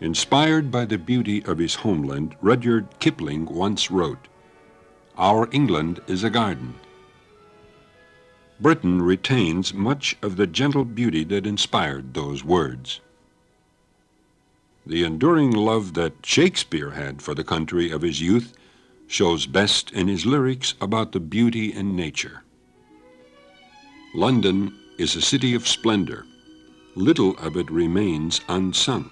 Inspired by the beauty of his homeland, Rudyard Kipling once wrote, "Our England is a garden." Britain retains much of the gentle beauty that inspired those words. The enduring love that Shakespeare had for the country of his youth shows best in his lyrics about the beauty in nature. London is a city of splendor. Little of it remains unsung.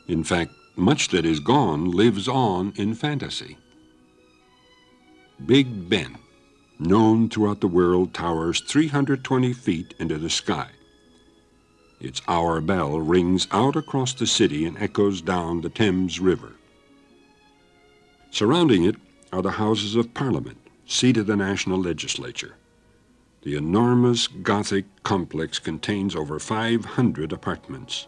In fact, much that is gone lives on in fantasy. Big Ben, known throughout the world, towers 320 feet into the sky. Its hour bell rings out across the city and echoes down the Thames River. Surrounding it are the Houses of Parliament, seat of the national legislature. The enormous Gothic complex contains over 500 apartments.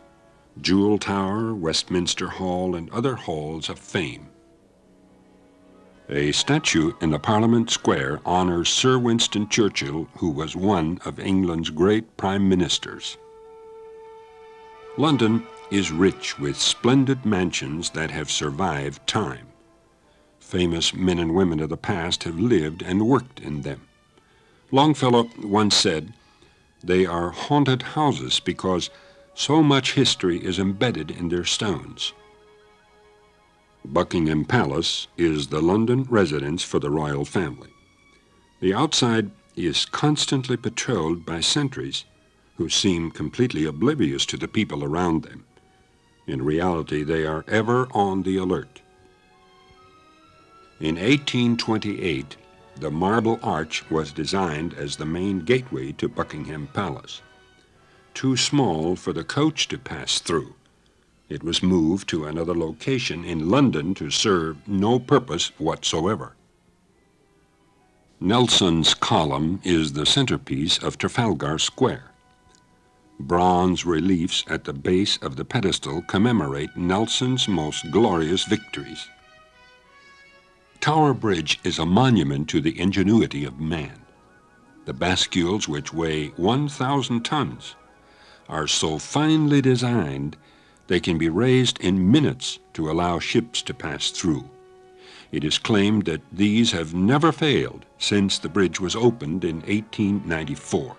Jewel Tower, Westminster Hall, and other halls of fame. A statue in the Parliament Square honors Sir Winston Churchill, who was one of England's great prime ministers. London is rich with splendid mansions that have survived time. Famous men and women of the past have lived and worked in them. Longfellow once said, "They are haunted houses because so much history is embedded in their stones." Buckingham Palace is the London residence for the royal family. The outside is constantly patrolled by sentries who seem completely oblivious to the people around them. In reality, they are ever on the alert. In 1828, the Marble Arch was designed as the main gateway to Buckingham Palace. Too small for the coach to pass through, it was moved to another location in London to serve no purpose whatsoever. Nelson's Column is the centerpiece of Trafalgar Square. Bronze reliefs at the base of the pedestal commemorate Nelson's most glorious victories. Tower Bridge is a monument to the ingenuity of man. The bascules, which weigh 1,000 tons, are so finely designed they can be raised in minutes to allow ships to pass through. It is claimed that these have never failed since the bridge was opened in 1894.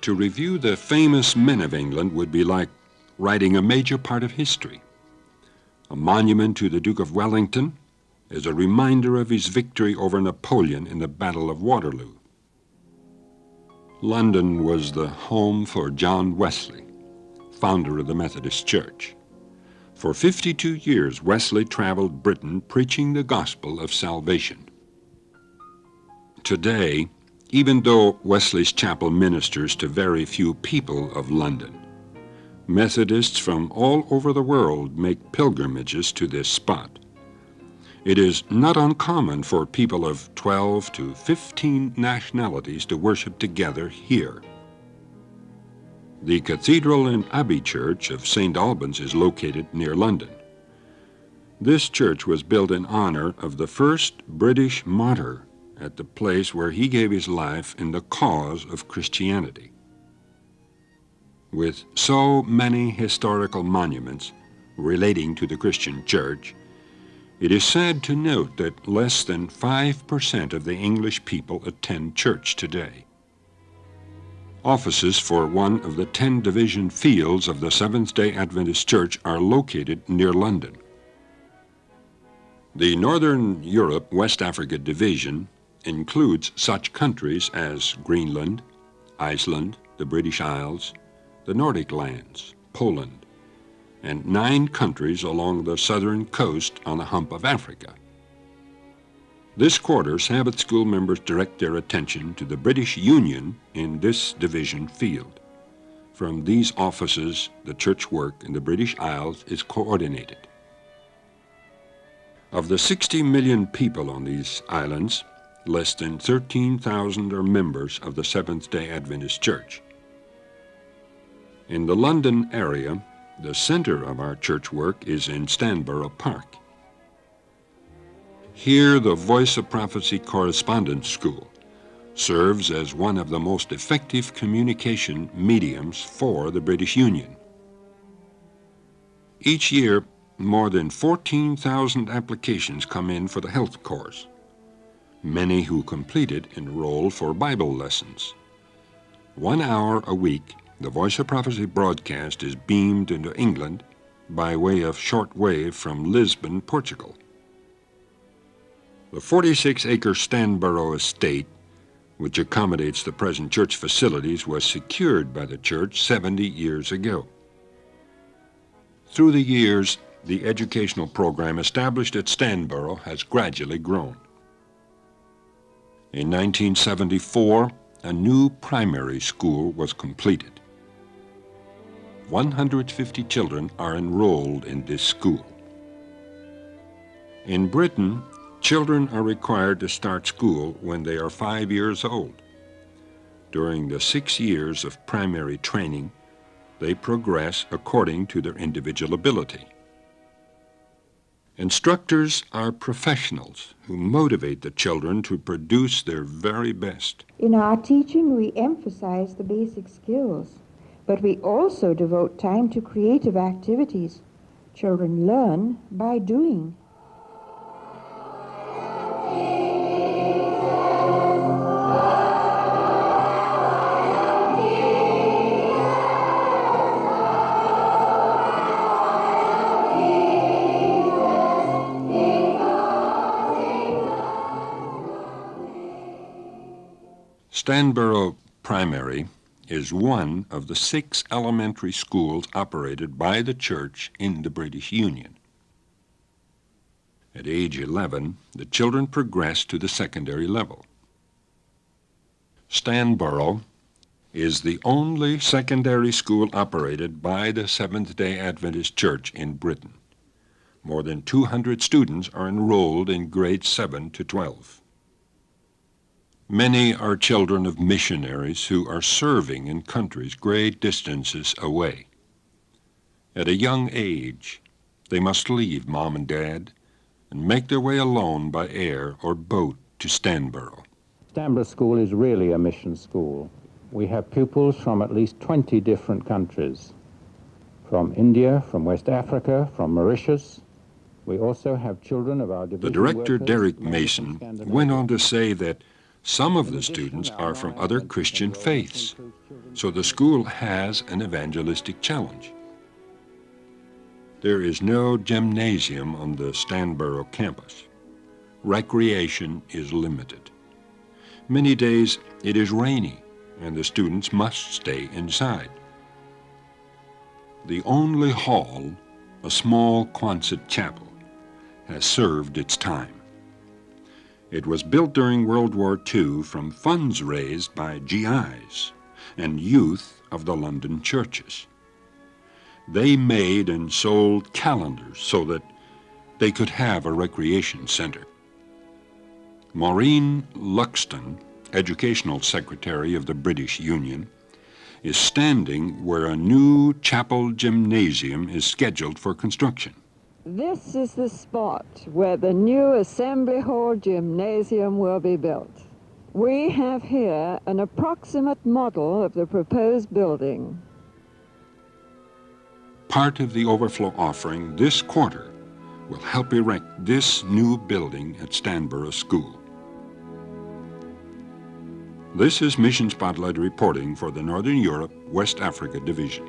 To review the famous men of England would be like writing a major part of history. A monument to the Duke of Wellington is a reminder of his victory over Napoleon in the Battle of Waterloo. London was the home for John Wesley, founder of the Methodist Church. For 52 years, Wesley traveled Britain preaching the gospel of salvation. Today, even though Wesley's chapel ministers to very few people of London, Methodists from all over the world make pilgrimages to this spot. It is not uncommon for people of 12 to 15 nationalities to worship together here. The Cathedral and Abbey Church of St. Albans is located near London. This church was built in honor of the first British martyr at the place where he gave his life in the cause of Christianity. With so many historical monuments relating to the Christian church, it is sad to note that less than 5% of the English people attend church today. Offices for one of the 10 division fields of the Seventh-day Adventist Church are located near London. The Northern Europe West Africa Division includes such countries as Greenland, Iceland, the British Isles, the Nordic lands, Poland, and 9 countries along the southern coast on the hump of Africa. This quarter, Sabbath School members direct their attention to the British Union in this division field. From these offices, the church work in the British Isles is coordinated. Of the 60 million people on these islands, less than 13,000 are members of the Seventh-day Adventist Church. In the London area, the center of our church work is in Stanborough Park. Here, the Voice of Prophecy Correspondence School serves as one of the most effective communication mediums for the British Union. Each year, more than 14,000 applications come in for the health course. Many who complete it enroll for Bible lessons. 1 hour a week, the Voice of Prophecy broadcast is beamed into England by way of shortwave from Lisbon, Portugal. The 46-acre Stanborough estate, which accommodates the present church facilities, was secured by the church 70 years ago. Through the years, the educational program established at Stanborough has gradually grown. In 1974, a new primary school was completed. 150 children are enrolled in this school. In Britain, children are required to start school when they are 5 years old. During the 6 years of primary training, they progress according to their individual ability. Instructors are professionals who motivate the children to produce their very best. In our teaching, we emphasize the basic skills, but we also devote time to creative activities. Children learn by doing. Stanborough Primary is one of the 6 elementary schools operated by the church in the British Union. At age 11, the children progress to the secondary level. Stanborough is the only secondary school operated by the Seventh-day Adventist Church in Britain. More than 200 students are enrolled in grades 7 to 12. Many are children of missionaries who are serving in countries great distances away. At a young age, they must leave mom and dad and make their way alone by air or boat to Stanborough. Stanborough School is really a mission school. We have pupils from at least 20 different countries, from India, from West Africa, from Mauritius. We also have children of our division. The director, workers, Derek Mason, went on to say that some of the students are from other Christian faiths, so the school has an evangelistic challenge. There is no gymnasium on the Stanborough campus. Recreation is limited. Many days it is rainy, and the students must stay inside. The only hall, a small Quonset chapel, has served its time. It was built during World War II from funds raised by GIs and youth of the London churches. They made and sold calendars so that they could have a recreation center. Maureen Luxton, Educational Secretary of the British Union, is standing where a new chapel gymnasium is scheduled for construction. This is the spot where the new Assembly Hall gymnasium will be built. We have here an approximate model of the proposed building. Part of the overflow offering this quarter will help erect this new building at Stanborough School. This is Mission Spotlight reporting for the Northern Europe, West Africa Division.